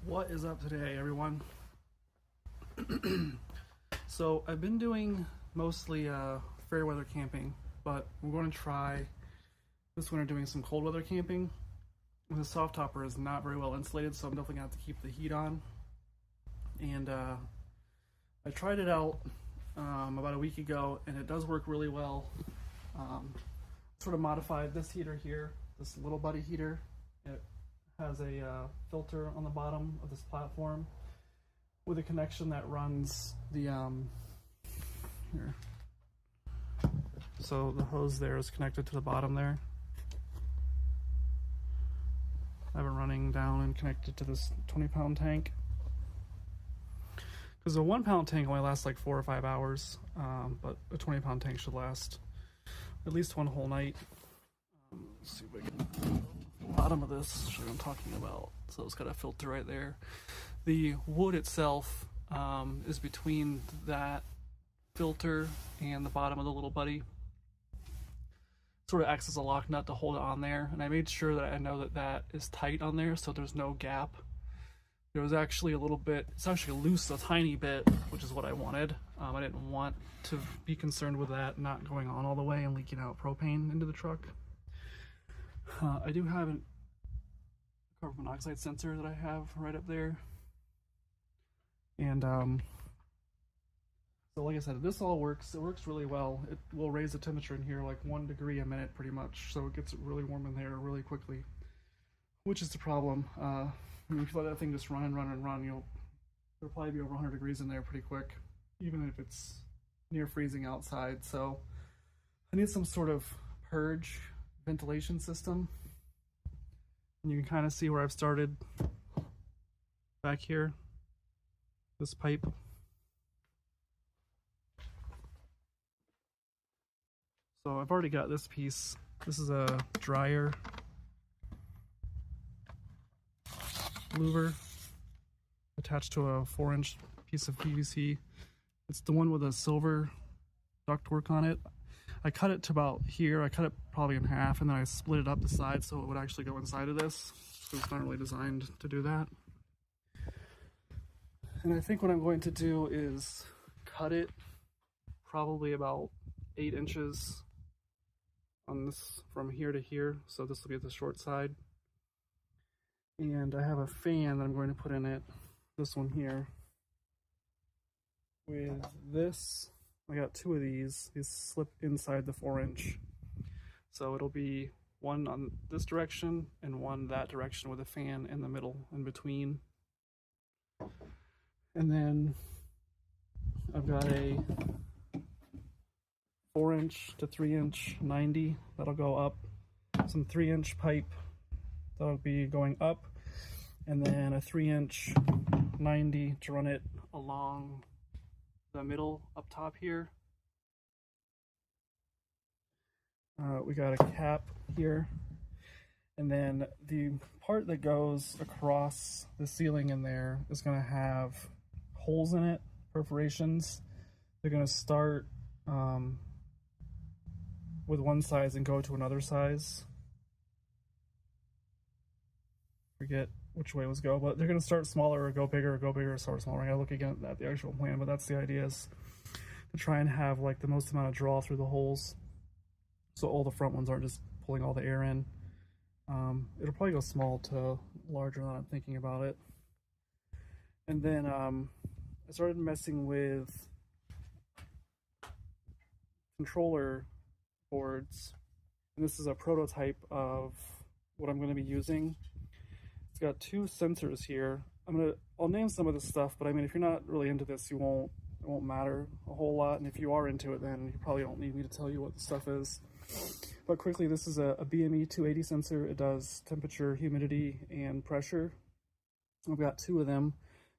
What is up today, everyone? So I've been doing mostly fair weather camping, but we're going to try this winter doing some cold weather camping. The Softopper is not very well insulated, so I'm definitely going to have to keep the heat on. And I tried it out about a week ago, and it does work really well. Sort of modified this heater here, this little buddy heater. It has a filter on the bottom of this platform with a connection that runs the here. So the hose there is connected to the bottom there. I have it running down and connected to this 20-pound tank. Because a 1-pound tank only lasts like 4 or 5 hours, but a 20-pound tank should last at least one whole night. Let's see if I can bottom of this, show you what I'm talking about. So it's got a filter right there. The wood itself is between that filter and the bottom of the little buddy. Sort of acts as a lock nut to hold it on there, and I made sure that I know that that is tight on there so there's no gap. There was actually a little bit, it's actually loose a tiny bit, which is what I wanted. I didn't want to be concerned with that not going on all the way and leaking out propane into the truck. I do have a carbon monoxide sensor that I have right up there. And so like I said, this all works. It works really well. It will raise the temperature in here like 1 degree a minute pretty much. So it gets really warm in there really quickly, which is the problem. I mean, if you let that thing just run and run and run, it'll probably be over 100 degrees in there pretty quick, even if it's near freezing outside. So I need some sort of purge ventilation system. And you can kind of see where I've started back here, this pipe. So I've already got this piece. This is a dryer louver attached to a 4-inch piece of PVC. It's the one with a silver ductwork on it. I cut it to about here. I cut it probably in half, and then I split it up the side so it would actually go inside of this. So it's not really designed to do that. And I think what I'm going to do is cut it probably about 8 inches on this from here to here. So this will be the short side. And I have a fan that I'm going to put in it, this one here. With this, I got 2 of these slip inside the 4-inch. So it'll be one on this direction and one that direction with a fan in the middle, in between. And then I've got a 4-inch to 3-inch 90 that'll go up, some 3-inch pipe that'll be going up, and then a 3-inch 90 to run it along the middle up top here. We got a cap here, and then the part that goes across the ceiling in there is going to have holes in it, perforations. They're going to start with one size and go to another size. Forget which way was go, but they're going to start smaller or go bigger or start smaller. I gotta look again at the actual plan, but that's the idea, is to try and have like the most amount of draw through the holes, so all the front ones aren't just pulling all the air in. It'll probably go small to larger now that I'm thinking about it. And then I started messing with controller boards, and this is a prototype of what I'm going to be using. It's got 2 sensors here. I'll name some of this stuff, but I mean, if you're not really into this, it won't matter a whole lot, and if you are into it, then you probably don't need me to tell you what the stuff is. But quickly, this is a BME 280 sensor. It does temperature, humidity, and pressure. I've got 2 of them.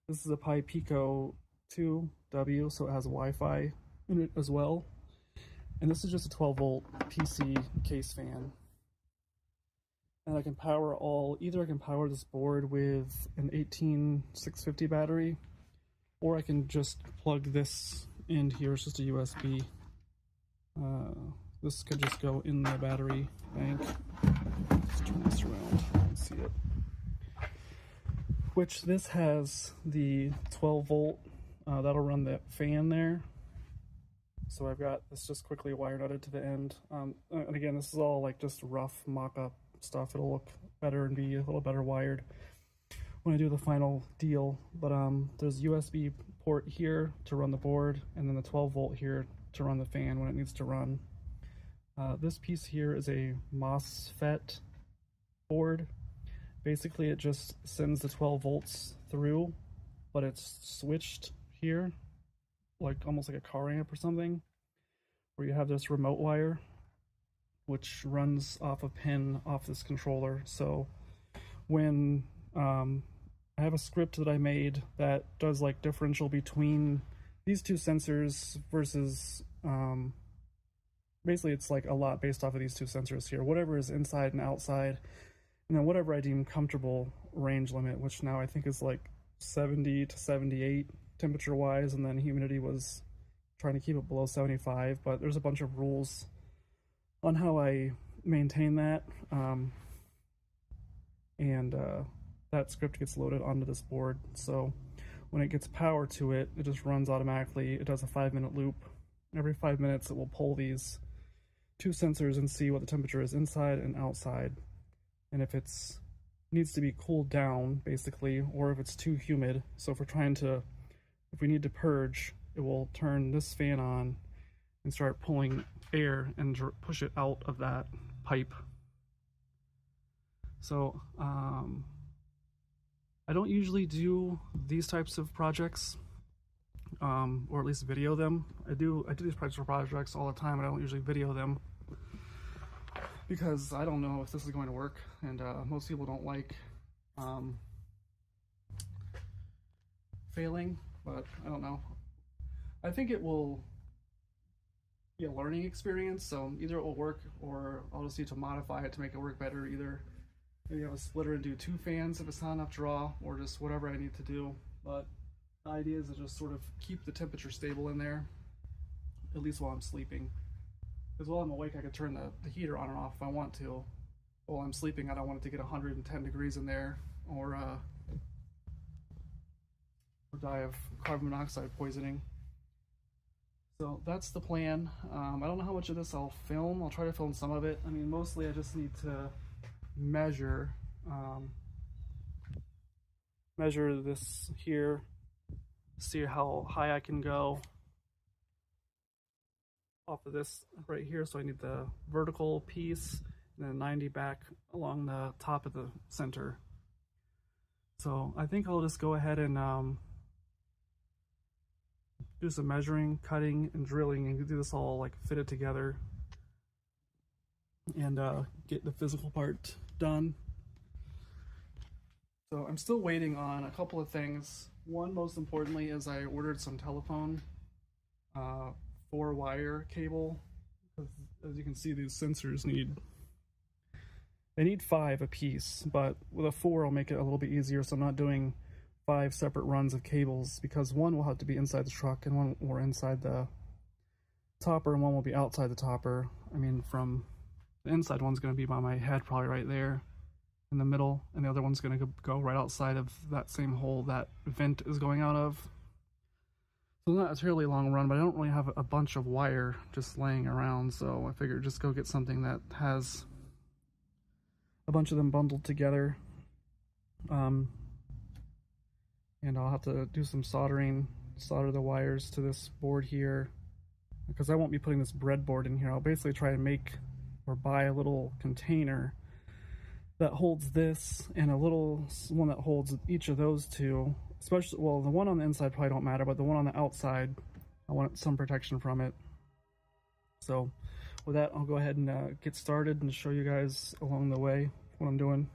This is a Pi Pico 2W, so it has Wi-Fi in it as well. And this is just a 12-volt PC case fan. And I can power either I can power this board with an 18650 battery, or I can just plug this in here. It's just a USB. This could just go in the battery bank. Let's turn this around and see it. which this has the 12 volt, that'll run the fan there. So I've got this just quickly wire nutted to the end. And again, this is all like just rough mock-up stuff. It'll look better and be a little better wired when I do the final deal. But there's USB port here to run the board, and then the 12 volt here to run the fan when it needs to run. This piece here is a MOSFET board. Basically, it just sends the 12 volts through, but it's switched here, like almost like a car amp or something, where you have this remote wire which runs off a pin off this controller. So when I have a script that I made that does like differential between these two sensors versus basically it's like a lot based off of these two sensors here, whatever is inside and outside, and then whatever I deem comfortable range limit, which now I think is like 70 to 78 temperature wise, and then humidity was trying to keep it below 75, but there's a bunch of rules on how I maintain that, and that script gets loaded onto this board. So when it gets power to it, it just runs automatically. It does a 5-minute loop. Every 5 minutes it will pull these two sensors and see what the temperature is inside and outside, and if it's needs to be cooled down basically, or if it's too humid. So if we need to purge, it will turn this fan on and start pulling air and push it out of that pipe. So I don't usually do these types of projects, or at least video them. I do these types of projects all the time, and I don't usually video them because I don't know if this is going to work, and most people don't like failing, but I don't know. I think it will be a learning experience, so either it will work or I'll just need to modify it to make it work better. Either maybe have a splitter and do 2 fans if it's not enough draw, or just whatever I need to do. But the idea is to just sort of keep the temperature stable in there, at least while I'm sleeping. Because while I'm awake, I could turn the heater on and off if I want to. While I'm sleeping, I don't want it to get 110 degrees in there, or die of carbon monoxide poisoning. So that's the plan. I don't know how much of this I'll film. I'll try to film some of it. I mean, mostly I just need to measure this here, see how high I can go off of this right here. So I need the vertical piece and then 90 back along the top of the center. So I think I'll just go ahead and do some measuring, cutting, and drilling, and do this all like fit it together and get the physical part done. So I'm still waiting on a couple of things. One, most importantly, is I ordered some telephone 4-wire cable, because as you can see, these sensors need 5 a piece, but with a 4 I'll make it a little bit easier, so I'm not doing 5 separate runs of cables, because one will have to be inside the truck and one will inside the topper and one will be outside the topper. I mean, from the inside one's going to be by my head, probably right there in the middle, and the other one's going to go right outside of that same hole that vent is going out of. So not a terribly long run, but I don't really have a bunch of wire just laying around, so I figured just go get something that has a bunch of them bundled together. And I'll have to do some soldering, solder the wires to this board here, because I won't be putting this breadboard in here. I'll basically try to make or buy a little container that holds this and a little one that holds each of those two. Especially, well, the one on the inside probably don't matter, but the one on the outside, I want some protection from it. So with that, I'll go ahead and get started and show you guys along the way what I'm doing.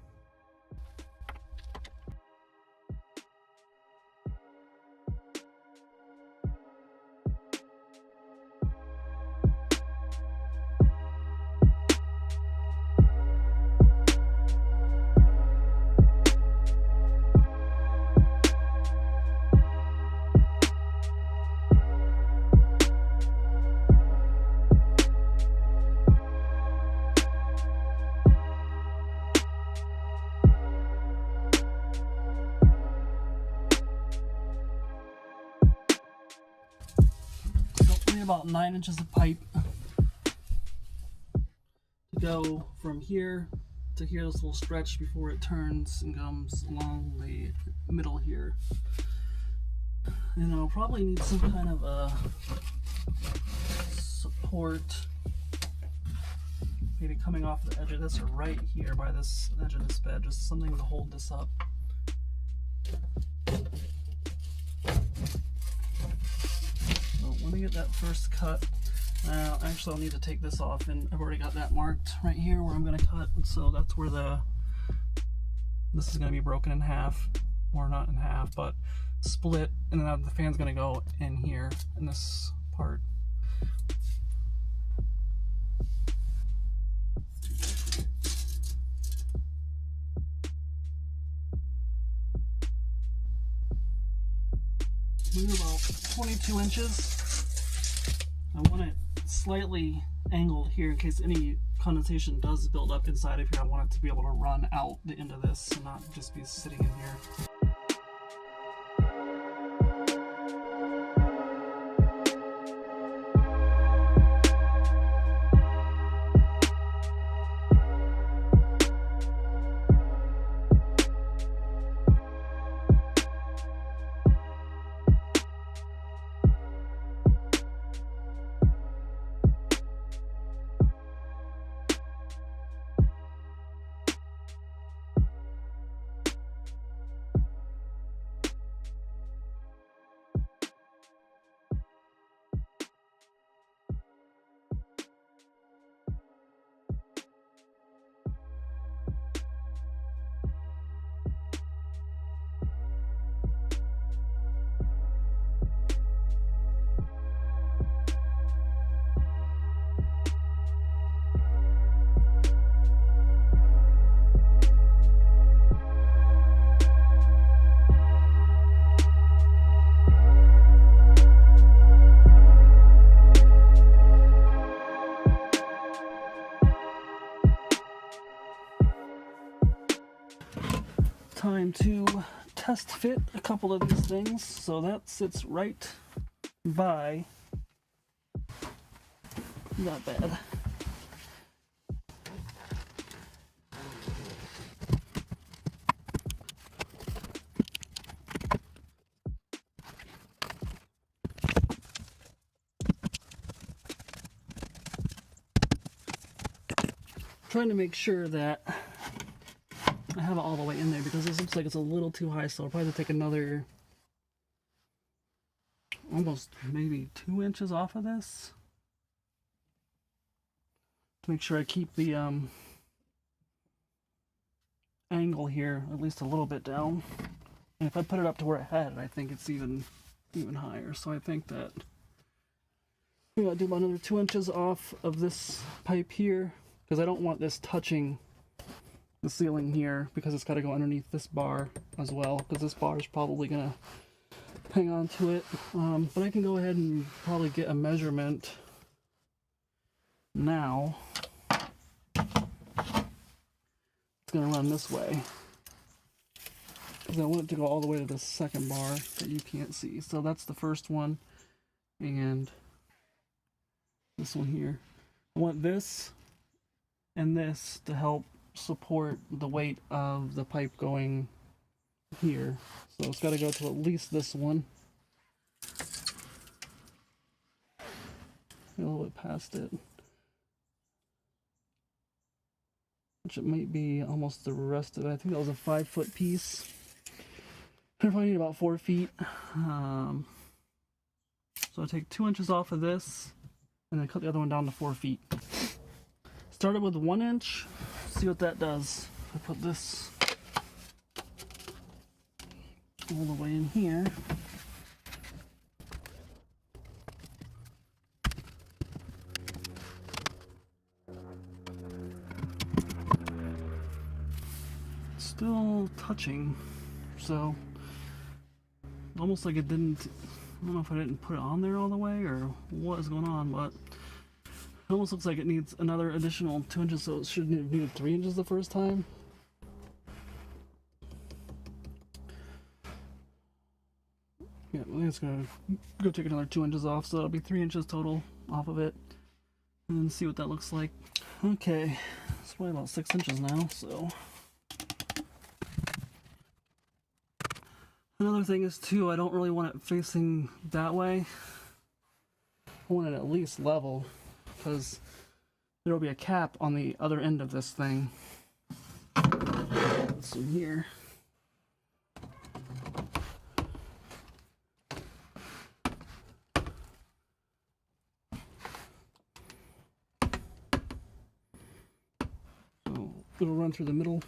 need about 9 inches of pipe to go from here to here, this little stretch before it turns and comes along the middle here. And I'll probably need some kind of a support, maybe coming off the edge of this or right here by this edge of this bed, just something to hold this up. So let me get that first cut. Actually, I'll need to take this off, and I've already got that marked right here where I'm going to cut, and so that's where this is going to be broken in half, or not in half, but split, and then the fan's going to go in here in this part. Maybe about 22 inches. I want it slightly angled here in case any condensation does build up inside of here. I want it to be able to run out the end of this and not just be sitting in here. Time to test fit a couple of these things. So that sits right by that bed. Trying to make sure that I have it all the way in there because this looks like it's a little too high, so I'll probably take another almost maybe 2 inches off of this to make sure I keep the angle here at least a little bit down. And if I put it up to where I had it, I think it's even higher. So I think that I'm gonna do about another 2 inches off of this pipe here because I don't want this touching the ceiling here because it's got to go underneath this bar as well because this bar is probably gonna hang on to it. But I can go ahead and probably get a measurement now. It's gonna run this way because I want it to go all the way to this second bar that you can't see. So that's the first one, and this one here. I want this and this to help support the weight of the pipe going here. So it's got to go to at least this one. A little bit past it. Which it might be almost the rest of it. I think that was a 5-foot piece. I probably need about 4 feet. So I take 2 inches off of this and then cut the other one down to 4 feet. Started with 1 inch. See what that does. I put this all the way in here. Still touching, so almost like it didn't. I don't know if I didn't put it on there all the way or what is going on, but it almost looks like it needs another additional 2 inches, so it should have needed 3 inches the first time. Yeah, I think it's gonna go take another 2 inches off, so that'll be 3 inches total off of it. And then see what that looks like. Okay, it's probably about 6 inches now, so. Another thing is too, I don't really want it facing that way. I want it at least level, because there will be a cap on the other end of this thing. It's in here. So it'll run through the middle,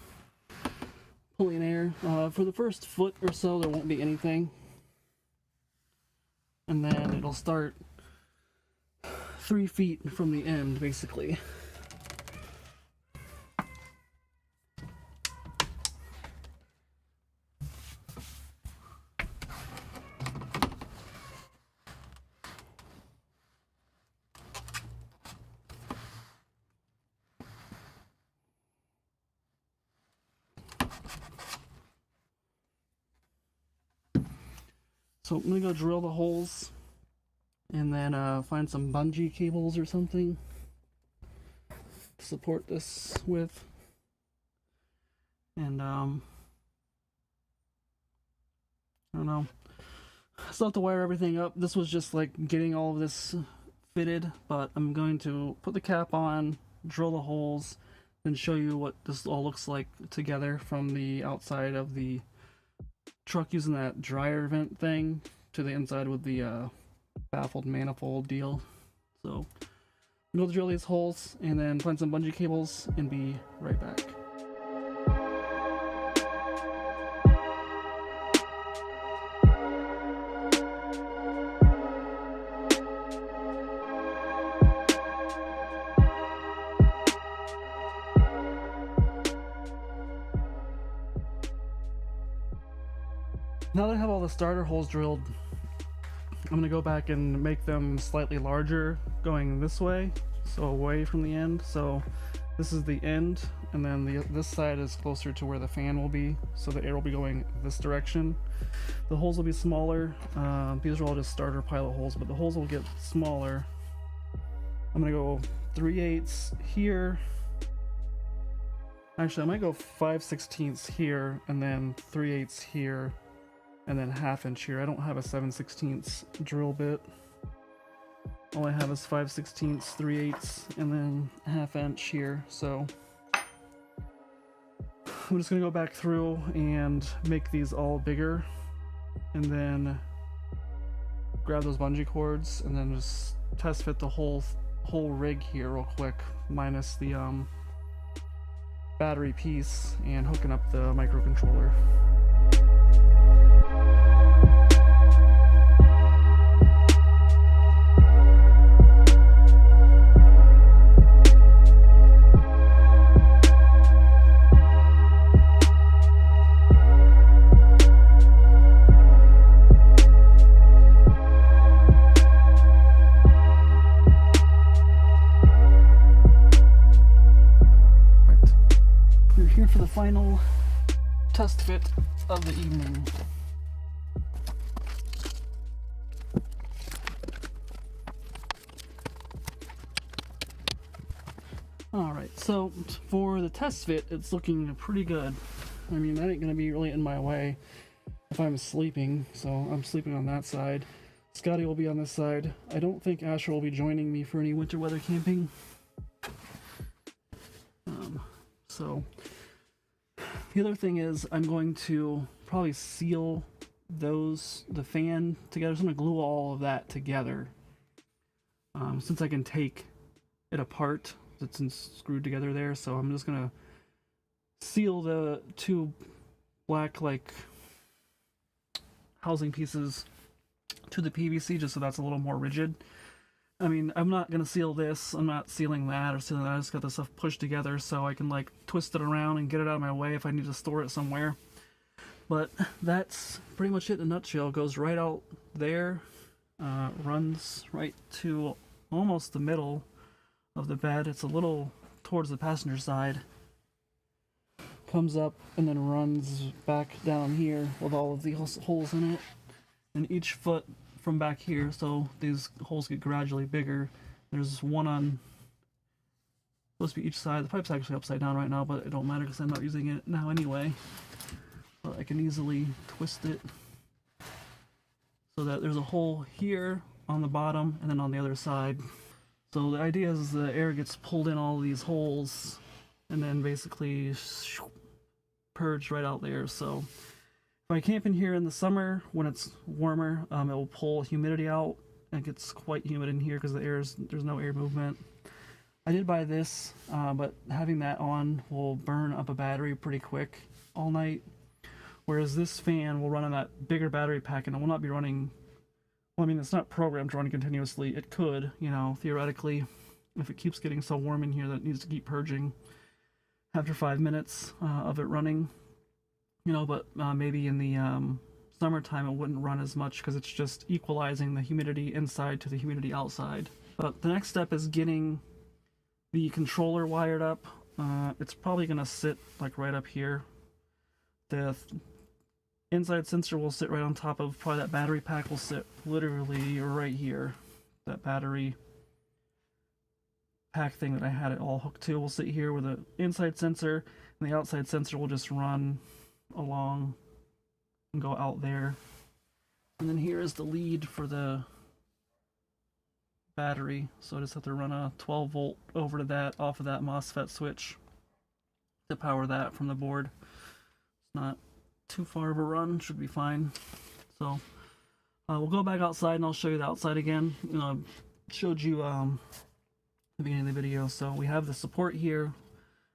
pulling air. For the first foot or so, there won't be anything. And then it'll start 3 feet from the end, basically. So I'm gonna go drill the holes and then find some bungee cables or something to support this with. And I don't know. I still have to wire everything up. This was just like getting all of this fitted, but I'm going to put the cap on, drill the holes, and show you what this all looks like together from the outside of the truck using that dryer vent thing to the inside with the baffled manifold deal. So I'm going to drill these holes and then find some bungee cables and be right back. Now that I have all the starter holes drilled, I'm going to go back and make them slightly larger going this way, so away from the end. So this is the end, and then this side is closer to where the fan will be, so the air will be going this direction. The holes will be smaller. These are all just starter pilot holes, but the holes will get smaller. I'm going to go 3/8 here. Actually, I might go 5/16 here, and then 3/8 here, and then 1/2 inch here. I don't have a 7/16 drill bit. All I have is 5/16, 3/8, and then 1/2 inch here. So I'm just gonna go back through and make these all bigger, and then grab those bungee cords and then just test fit the whole rig here real quick, minus the battery piece, and hooking up the microcontroller. Here for the final test fit of the evening. Alright, so for the test fit, it's looking pretty good. I mean, that ain't gonna be really in my way if I'm sleeping, so I'm sleeping on that side. Scotty will be on this side. I don't think Asher will be joining me for any winter weather camping. So the other thing is I'm going to probably seal the fan together. So I'm going to glue all of that together. Since I can take it apart, it's screwed together there. So I'm just going to seal the two black like housing pieces to the PVC just so that's a little more rigid. I mean, I'm not going to seal this, I'm not sealing that or sealing that, I just got this stuff pushed together so I can like twist it around and get it out of my way if I need to store it somewhere. But that's pretty much it in a nutshell. It goes right out there, runs right to almost the middle of the bed. It's a little towards the passenger side. Comes up and then runs back down here with all of the holes in it. and each foot from back here, so these holes get gradually bigger. There's one on supposed to be each side. The pipe's actually upside down right now, but it don't matter because I'm not using it now anyway. But I can easily twist it so that there's a hole here on the bottom and then on the other side. So the idea is the air gets pulled in all these holes and then basically purged right out there. So if I camp in here in the summer when it's warmer, it will pull humidity out, and it gets quite humid in here because there's no air movement. I did buy this, but having that on will burn up a battery pretty quick all night. Whereas this fan will run on that bigger battery pack, and it will not be running. Well, I mean, it's not programmed to run continuously. It could, you know, theoretically, if it keeps getting so warm in here that it needs to keep purging after 5 minutes of it running. You know, but maybe in the summertime it wouldn't run as much because it's just equalizing the humidity inside to the humidity outside. But the next step is getting the controller wired up. It's probably going to sit like right up here. The inside sensor will sit right on top of, probably that battery pack will sit literally right here. That battery pack thing that I had it all hooked to will sit here with the inside sensor, and the outside sensor will just run along and go out there. And then here is the lead for the battery, so I just have to run a 12 volt over to that off of that MOSFET switch to power that from the board. It's not too far of a run, should be fine. So we'll go back outside and I'll show you the outside again. You know, I showed you the beginning of the video. So we have the support here.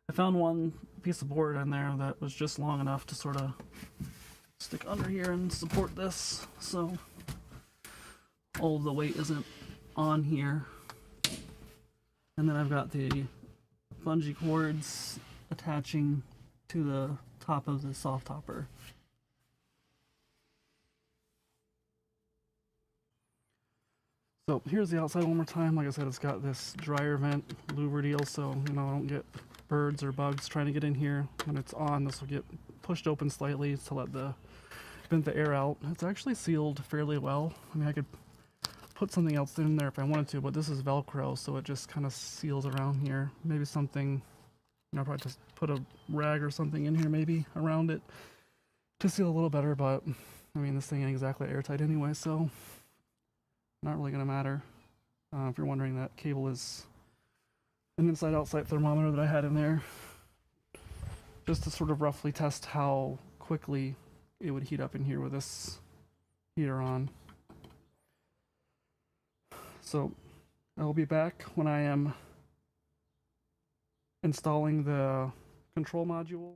I found one piece of board in there that was just long enough to sort of stick under here and support this, so all of the weight isn't on here. And then I've got the bungee cords attaching to the top of the Softopper. So here's the outside one more time. Like I said, it's got this dryer vent louver deal, so you know I don't get birds or bugs trying to get in here. When it's on, this will get pushed open slightly to let the vent the air out. It's actually sealed fairly well. I mean, I could put something else in there if I wanted to, but this is Velcro, so it just kind of seals around here. Maybe something, you know, probably just put a rag or something in here maybe around it to seal a little better, but I mean, this thing ain't exactly airtight anyway, so not really gonna matter. If you're wondering, that cable is an inside-outside thermometer that I had in there just to sort of roughly test how quickly it would heat up in here with this heater on. So I'll be back when I am installing the control module.